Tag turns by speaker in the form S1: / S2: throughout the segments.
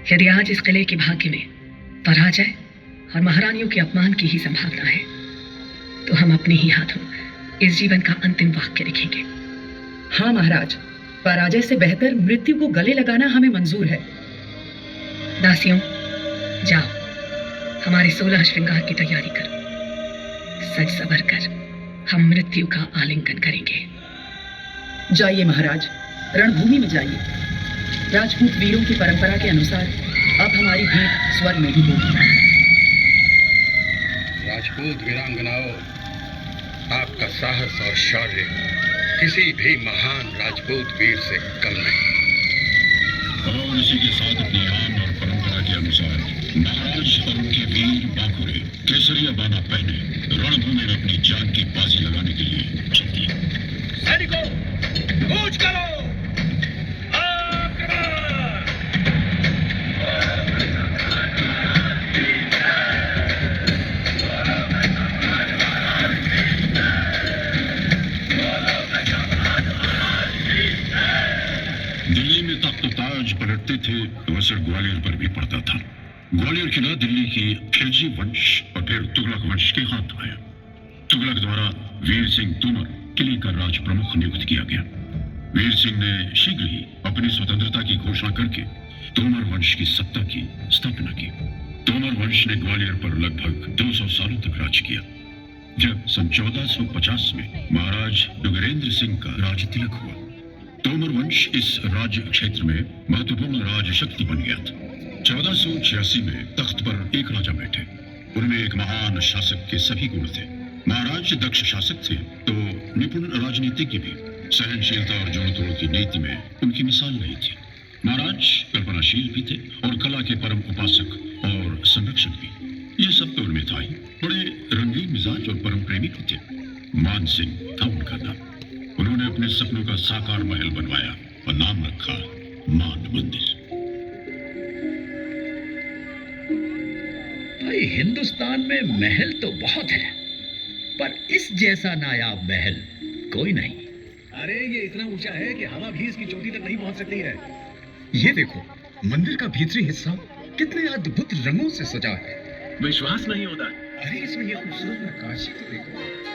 S1: यदि आज इस किले के भाग्य में पराजय और महारानियों के अपमान की ही संभावना है, तो हम अपने ही हाथों इस जीवन का अंतिम वाक्य लिखेंगे।
S2: हाँ महाराज, पराजय से बेहतर मृत्यु को गले लगाना हमें मंजूर है।
S1: दासियों, जाओ, हमारे 16 श्रृंगार की तैयारी करो। सज सवर कर हम मृत्यु का आलिंगन करेंगे।
S2: जाइए महाराज, रणभूमि में जाइए। राजपूत वीरों की परंपरा के अनुसार अब हमारी भेंट स्वर्ग में ही होगी।
S3: राजपूत वीरांगनाओं, आपका साहस और शौर्य किसी भी महान राजपूत वीर से कम नहीं।
S4: और इसी के साथ अपनी आन और परंपरा के अनुसार महाराज और उनके वीर बाखुरे केसरिया बाना पहने रणभूमि में अपनी जान की बाजी लगाने के लिए चल दिए।
S3: सैनिकों, कूच करो!
S4: दिल्ली में तख्त ताज पलटते थे तो असर ग्वालियर पर भी पड़ता था। ग्वालियर किला दिल्ली की खिलजी वंश और फिर तुगलक वंश के हाथ आया। तुगलक द्वारा वीर सिंह तोमर किले का राज प्रमुख नियुक्त किया गया। वीर सिंह ने शीघ्र ही अपनी स्वतंत्रता की घोषणा करके तोमर वंश की सत्ता की स्थापना की। तोमर वंश ने ग्वालियर पर लगभग 200 सालों तक राज किया। जब सन 1450 में महाराज डुगरेंद्र सिंह का राज तिलक हुआ, तोमर वंश इस राज्य क्षेत्र में महत्वपूर्ण राज शक्ति बन गया था। 1486 में तख्त पर एक राजा बैठे। उनमें एक महान शासक के सभी गुण थे। महाराज दक्ष शासक थे तो निपुण राजनीतिज्ञ भी। सहनशीलता और जोड़ तोड़ की नीति में उनकी मिसाल नहीं थी। महाराज कल्पनाशील भी थे और कला के परम उपासक और संरक्षक भी। ये सब तो उनमें था ही। बड़े रंगीन मिजाज और परम प्रेमी भी थे। मान सिंह था उनका नाम। उन्होंने अपने सपनों का साकार महल बनवाया और नाम रखा मान मंदिर।
S5: भाई, हिंदुस्तान में महल तो बहुत है, पर इस जैसा नायाब महल कोई नहीं।
S6: अरे ये इतना ऊंचा है कि हवा भी इसकी चोटी तक नहीं पहुंच सकती है। ये देखो, मंदिर का भीतरी हिस्सा कितने अद्भुत रंगों से सजा है।
S5: विश्वास नहीं होता।
S6: अरे इसमें ये खूबसूरत नक्काशी तो देखो,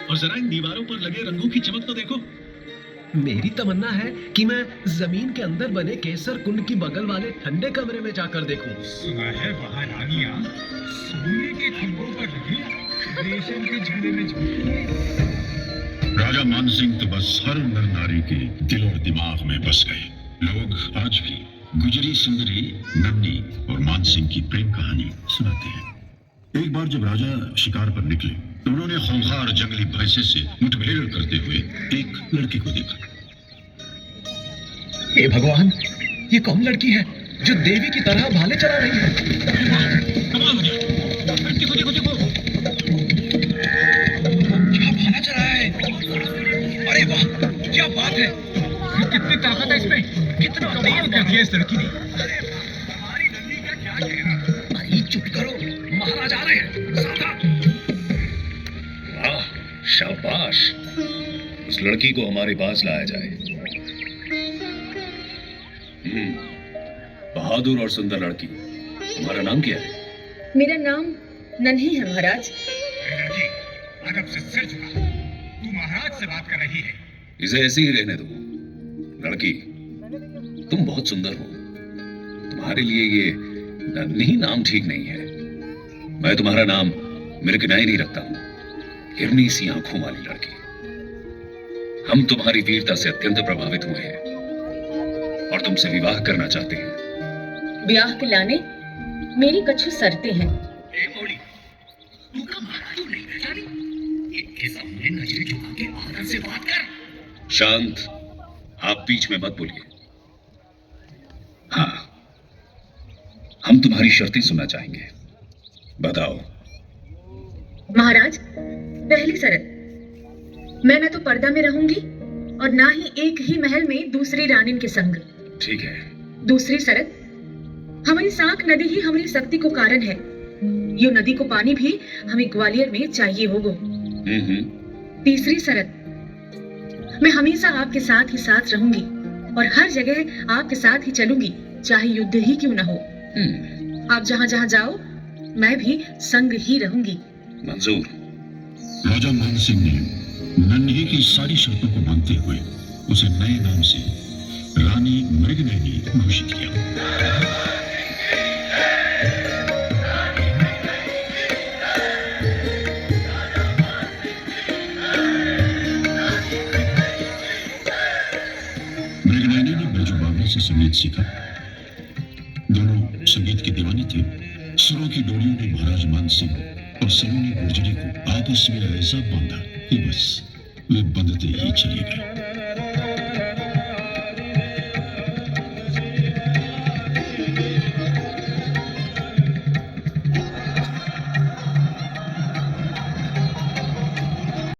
S5: और जरा इन दीवारों पर लगे रंगों की चमक तो देखो।
S7: मेरी तमन्ना है कि मैं जमीन के अंदर बने केसर कुंड की बगल वाले ठंडे कमरे में जाकर देखूं।
S6: सुना है वहाँ रानियां सोने के खंभों पर लगी रेशम के झूले में झूलती।
S4: राजा मान सिंह तो बस हर नर नारी के दिल और दिमाग में बस गए। लोग आज भी गुजरी सुंदरी नन्नी और मान सिंह की प्रेम कहानी सुनाते हैं। एक बार जब राजा शिकार पर निकले तो उन्होंने खूंखार जंगली भैंसे से मुठभेड़ करते हुए एक लड़की को देखा।
S5: हे भगवान, ये कौन लड़की है जो देवी की तरह भाले चला रही है? कमाल हो गया। देखो देखो देखो, क्या भाला चला है। अरे वाह, क्या बात है। कितनी ताकत है इसमें, कितना कमाल कर दिया इस लड़की ने। अरे हमारी नंदी का क्या कहना। अरे चुप करो, महाराज आ रहे हैं, सावधान।
S6: वाह, शाबाश। उस लड़की को हमारे पास लाया जाए। बहादुर और सुंदर लड़की, तुम्हारा नाम क्या है?
S8: मेरा नाम नन्ही है महाराज।
S6: लड़की, अदब से सिर झुका। तू महाराज से बात कर रही है।
S5: इसे ऐसे ही रहने दो। लड़की, तुम बहुत सुंदर हो। तुम्हारे लिए ये नन्ही नाम ठीक नहीं है। मैं तुम्हारा नाम मिर्गनाई नहीं रखता हूं, हिरनी सी आंखों वाली लड़की। हम तुम्हारी वीरता से अत्यंत प्रभावित हुए हैं और तुमसे विवाह करना चाहते हैं।
S8: ब्याह के लाने मेरी कछु शर्तें हैं।
S5: तू का महाराज नहीं पहचानी? इनके सामने नजरें झुका के आदर से बात कर। शांत, आप बीच में मत बोलिए। हाँ, हम तुम्हारी शर्तें सुनना चाहेंगे। बताओ।
S8: महाराज, पहली शर्त, मैं न तो पर्दा में रहूंगी और ना ही एक ही महल में दूसरी रानी के संग।
S5: ठीक है।
S8: दूसरी शर्त, हमारी साख नदी ही हमारी शक्ति को कारण है। यो नदी को पानी भी हमें ग्वालियर में चाहिए होगा। तीसरी शर्त, मैं हमेशा आपके साथ ही साथ रहूंगी और हर जगह आपके साथ ही चलूंगी, चाहे युद्ध ही क्यों ना हो। आप जहाँ जहाँ जाओ मैं भी संग ही रहूंगी।
S5: मंजूर।
S4: राजा मान सिंह ने नन्ही की सारी शर्तों को मानते हुए उसे नए नाम से रानी मृगनयनी घोषित किया। मृगनयनी ने बैजू बावरा से संगीत सीखा। दोनों संगीत के दीवाने थे। सुरों की डोरियों ने महाराज मान सिंह और सलोनी गुर्जरी को आपस में ऐसा बांधा कि बस वे बंधते ही चले गए।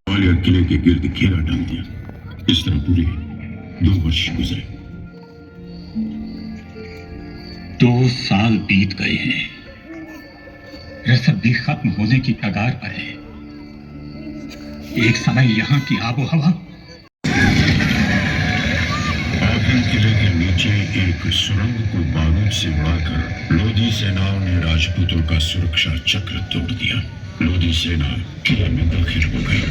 S4: ग्वालियर किले के गिर्द घेरा डाल दिया। इस तरह पूरे 2 वर्ष गुजरे।
S6: 2 साल बीत गए हैं। रसद भी खत्म होने की कगार पर है। एक समय यहाँ की आबो हवा।
S4: आखिर किले के नीचे एक सुरंग को बारूद से उड़ाकर लोधी सेनाओं ने राजपूतों का सुरक्षा चक्र तोड़ दिया। लोधी सेना किले में दाखिल हो गई।